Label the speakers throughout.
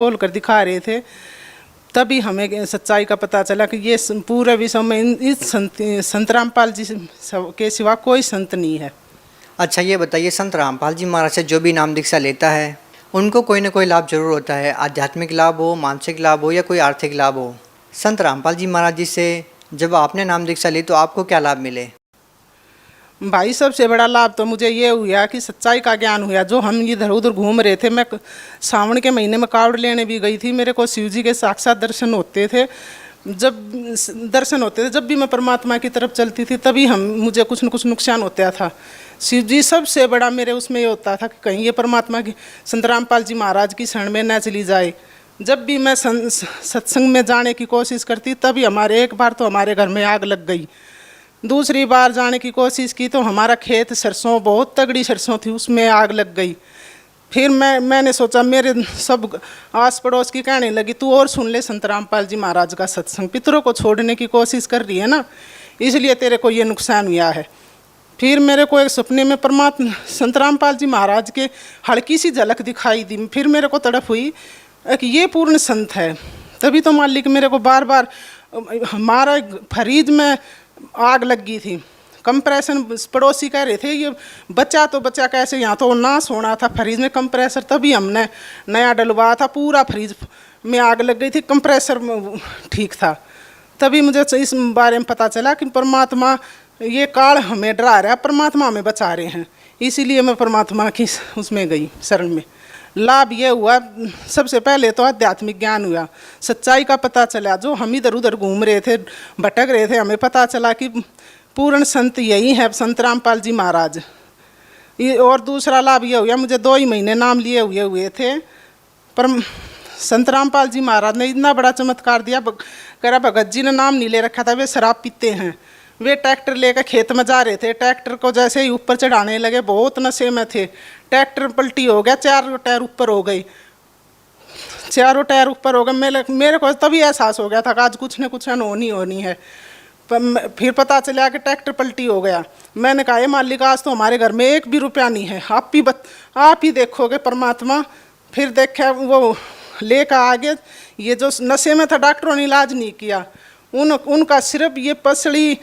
Speaker 1: खोल कर दिखा रहे थे, तभी हमें सच्चाई का पता चला कि ये पूरे विश्व में इस संत रामपाल जी के सिवा कोई संत नहीं है।
Speaker 2: अच्छा, ये बताइए, संत रामपाल जी महाराज से जो भी नाम दीक्षा लेता है उनको कोई ना कोई लाभ जरूर होता है, आध्यात्मिक लाभ हो, मानसिक लाभ हो या कोई आर्थिक लाभ हो। संत रामपाल जी महाराज जी से जब आपने नाम दीक्षा ली तो आपको क्या लाभ मिले?
Speaker 1: भाई सबसे बड़ा लाभ तो मुझे ये हुआ कि सच्चाई का ज्ञान हुआ। जो हम इधर उधर घूम रहे थे, मैं सावन के महीने में कावड़ लेने भी गई थी, मेरे को शिव जी के साक्षात दर्शन होते थे। जब भी मैं परमात्मा की तरफ चलती थी तभी मुझे कुछ न कुछ नुकसान होता था। शिव जी सबसे बड़ा मेरे उसमें ये होता था कि कहीं ये परमात्मा की संत रामपाल जी महाराज की शरण में न चली जाए। जब भी मैं सत्संग में जाने की कोशिश करती तभी एक बार तो हमारे घर में आग लग गई। दूसरी बार जाने की कोशिश की तो हमारा खेत सरसों, बहुत तगड़ी सरसों थी, उसमें आग लग गई। फिर मैंने सोचा, मेरे सब आस पड़ोस की कहने लगी, तू और सुन ले संत रामपाल जी महाराज का सत्संग, पितरों को छोड़ने की कोशिश कर रही है ना, इसलिए तेरे को ये नुकसान हुआ है। फिर मेरे को एक सपने में परमात्मा संत रामपाल जी महाराज के हल्की सी झलक दिखाई दी। फिर मेरे को तड़प हुई कि ये पूर्ण संत है। तभी तो मालिक मेरे को बार बार, हमारा फ्रिज में आग लग गई थी, कंप्रेशन पड़ोसी कह रहे थे ये बच्चा कैसे, यहाँ तो नाश होना था फ्रिज में कंप्रेसर, तभी हमने नया डलवाया था, पूरा फ्रिज में आग लग गई थी, कंप्रेसर ठीक था। तभी मुझे इस बारे में पता चला कि परमात्मा ये काल हमें डरा रहा है, परमात्मा हमें बचा रहे हैं, इसीलिए मैं परमात्मा की उसमें गई शरण में। लाभ ये हुआ, सबसे पहले तो आध्यात्मिक ज्ञान हुआ, सच्चाई का पता चला। जो हम इधर उधर घूम रहे थे, भटक रहे थे, हमें पता चला कि पूर्ण संत यही है, संत रामपाल जी महाराज। और दूसरा लाभ ये हुआ, मुझे 2 ही महीने नाम लिए हुए थे, पर संत रामपाल जी महाराज ने इतना बड़ा चमत्कार दिया। करा भगत जी ने नाम नहीं ले रखा था, वे शराब पीते हैं। वे ट्रैक्टर लेकर खेत में जा रहे थे, ट्रैक्टर को जैसे ही ऊपर चढ़ाने लगे, बहुत नशे में थे, ट्रैक्टर पलटी हो गया, 4 टायर ऊपर हो गई, 4 टायर ऊपर हो गए। मेरे को तभी एहसास हो गया था कि आज कुछ न कुछ अनहोनी होनी है। फिर पता चला कि ट्रैक्टर पलटी हो गया। मैंने कहा, मालिक आज तो हमारे घर में 1 भी रुपया नहीं है, आप ही देखोगे परमात्मा। फिर देखा, वो लेकर आगे, ये जो नशे में था, डॉक्टरों ने इलाज नहीं किया, उनका सिर्फ ये पसड़ी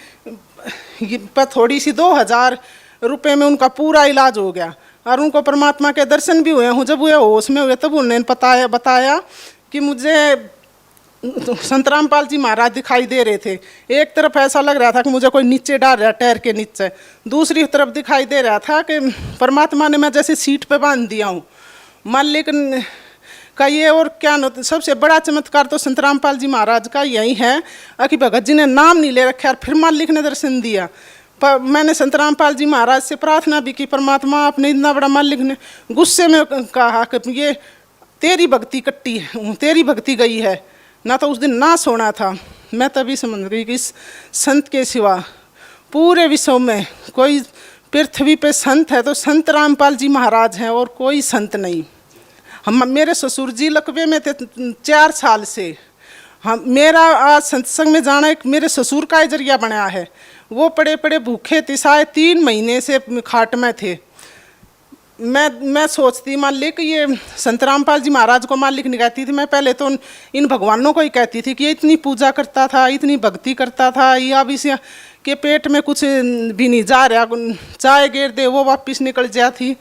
Speaker 1: पर थोड़ी सी 2000 रुपये में उनका पूरा इलाज हो गया। और उनको परमात्मा के दर्शन भी हुए हूँ। जब वो होश में हुए तब उन्होंने बताया कि मुझे संत रामपाल जी महाराज दिखाई दे रहे थे। एक तरफ ऐसा लग रहा था कि मुझे कोई नीचे डाल रहा है टायर के नीचे, दूसरी तरफ दिखाई दे रहा था कि परमात्मा ने मैं जैसे सीट पे बांध दिया हूँ। मालिक का ये, और क्या सबसे बड़ा चमत्कार तो संत रामपाल जी महाराज का यही है कि भगत जी ने नाम नहीं ले रखा और फिर मालिक ने दर्शन दिया। पर मैंने संत रामपाल जी महाराज से प्रार्थना भी की, परमात्मा आपने इतना बड़ा, मालिक ने गुस्से में कहा कि ये तेरी भक्ति कट्टी है, तेरी भक्ति गई है ना, तो उस दिन ना सोना था। मैं तभी समझ गई कि इस संत के सिवा पूरे विश्व में कोई, पृथ्वी पे संत है तो संत रामपाल जी महाराज हैं और कोई संत नहीं। मेरे ससुर जी लकवे में थे 4 साल से। मेरा आज सत्संग में जाना एक मेरे ससुर का ही जरिया बनाया है। वो पड़े पड़े भूखे थे, शायद 3 महीने से खाट में थे। मैं सोचती, मालिक ये संत रामपाल जी महाराज को मालिक नहीं कहती थी मैं, पहले तो इन भगवानों को ही कहती थी कि ये इतनी पूजा करता था, इतनी भक्ति करता था, या अब इसे के पेट में कुछ भी नहीं जा रहा, चाय गिर दे वो वापस निकल जाती।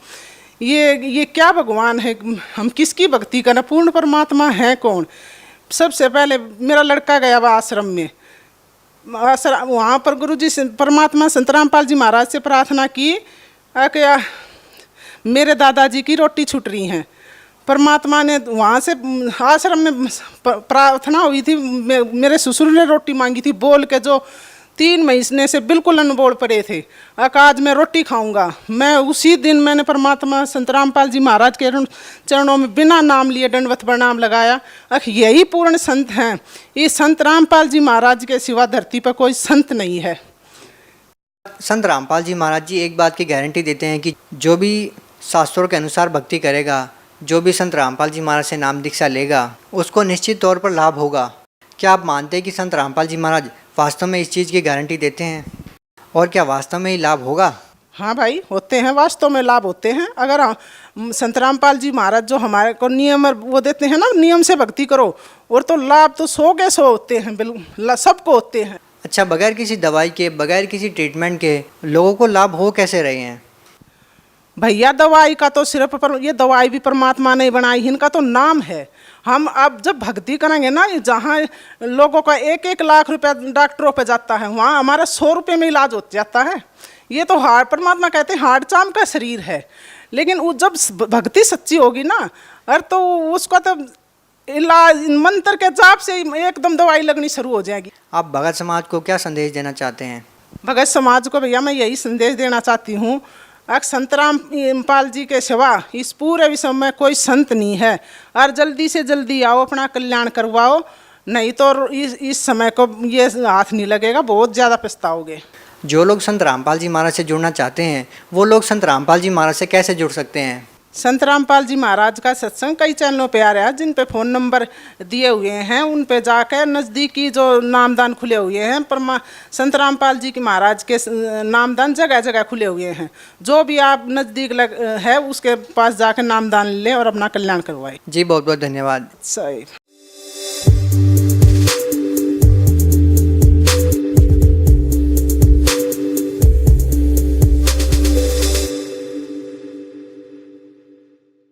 Speaker 1: ये क्या भगवान है, हम किसकी भक्ति करें, पूर्ण परमात्मा है कौन। सबसे पहले मेरा लड़का गया वह आश्रम में, वहाँ पर गुरुजी से परमात्मा संत रामपाल जी महाराज से प्रार्थना की कि मेरे दादाजी की रोटी छूट रही हैं। परमात्मा ने वहाँ से आश्रम में प्रार्थना हुई थी, मेरे ससुर ने रोटी मांगी थी बोल के, जो 3 महीने से बिल्कुल अनबोल पड़े थे। आज मैं रोटी खाऊंगा। मैं उसी दिन मैंने परमात्मा संत रामपाल जी महाराज के चरणों में बिना नाम लिए दंडवत प्रणाम लगाया। यही पूर्ण संत हैं। इस संत रामपाल जी महाराज के सिवा धरती पर कोई संत नहीं है।
Speaker 2: संत रामपाल जी महाराज जी एक बात की गारंटी देते हैं कि जो भी शास्त्रों के अनुसार भक्ति करेगा, जो भी संत रामपाल जी महाराज से नाम दीक्षा लेगा, उसको निश्चित तौर पर लाभ होगा। क्या आप मानते हैं कि संत रामपाल जी महाराज वास्तव में इस चीज़ की गारंटी देते हैं, और क्या वास्तव में ही लाभ होगा?
Speaker 1: हाँ भाई, होते हैं, वास्तव में लाभ होते हैं। अगर संत रामपाल जी महाराज जो हमारे को नियम और वो देते हैं ना, नियम से भक्ति करो, और तो लाभ तो 100 के 100 होते हैं, बिल्कुल सबको होते हैं।
Speaker 2: अच्छा, बगैर किसी दवाई के, बगैर किसी ट्रीटमेंट के लोगों को लाभ हो कैसे रहे हैं?
Speaker 1: भैया दवाई का तो सिर्फ ये दवाई भी परमात्मा ने बनाई, इनका तो नाम है। हम अब जब भक्ति करेंगे ना, जहाँ लोगों का 1-1 लाख रुपया डॉक्टरों पे जाता है, वहाँ हमारा 100 रुपये में इलाज हो जाता है। ये तो हार्ट, परमात्मा कहते हैं हार्ट चाम का शरीर है, लेकिन वो जब भक्ति सच्ची होगी ना, और तो उसका तो इलाज मंत्र के जाप से एकदम दवाई लगनी शुरू हो जाएगी।
Speaker 2: आप भगत समाज को क्या संदेश देना चाहते हैं?
Speaker 1: भगत समाज को भैया मैं यही संदेश देना चाहती हूँ, संत रामपाल जी के सिवा इस पूरे विश्व में कोई संत नहीं है, और जल्दी से जल्दी आओ, अपना कल्याण करवाओ, नहीं तो इस समय को ये हाथ नहीं लगेगा, बहुत ज़्यादा पछताओगे।
Speaker 2: जो लोग संत रामपाल जी महाराज से जुड़ना चाहते हैं, वो लोग संत रामपाल जी महाराज से कैसे जुड़ सकते हैं?
Speaker 1: संत रामपाल जी महाराज का सत्संग कई चैनलों पे आ रहा है, जिन पे फ़ोन नंबर दिए हुए हैं, उन पे जाकर नज़दीकी जो नामदान खुले हुए हैं, संत रामपाल जी की महाराज के नामदान जगह जगह खुले हुए हैं। जो भी आप नज़दीक है उसके पास जाकर नामदान लें और अपना कल्याण करवाएं।
Speaker 2: जी बहुत बहुत धन्यवाद।
Speaker 1: सही।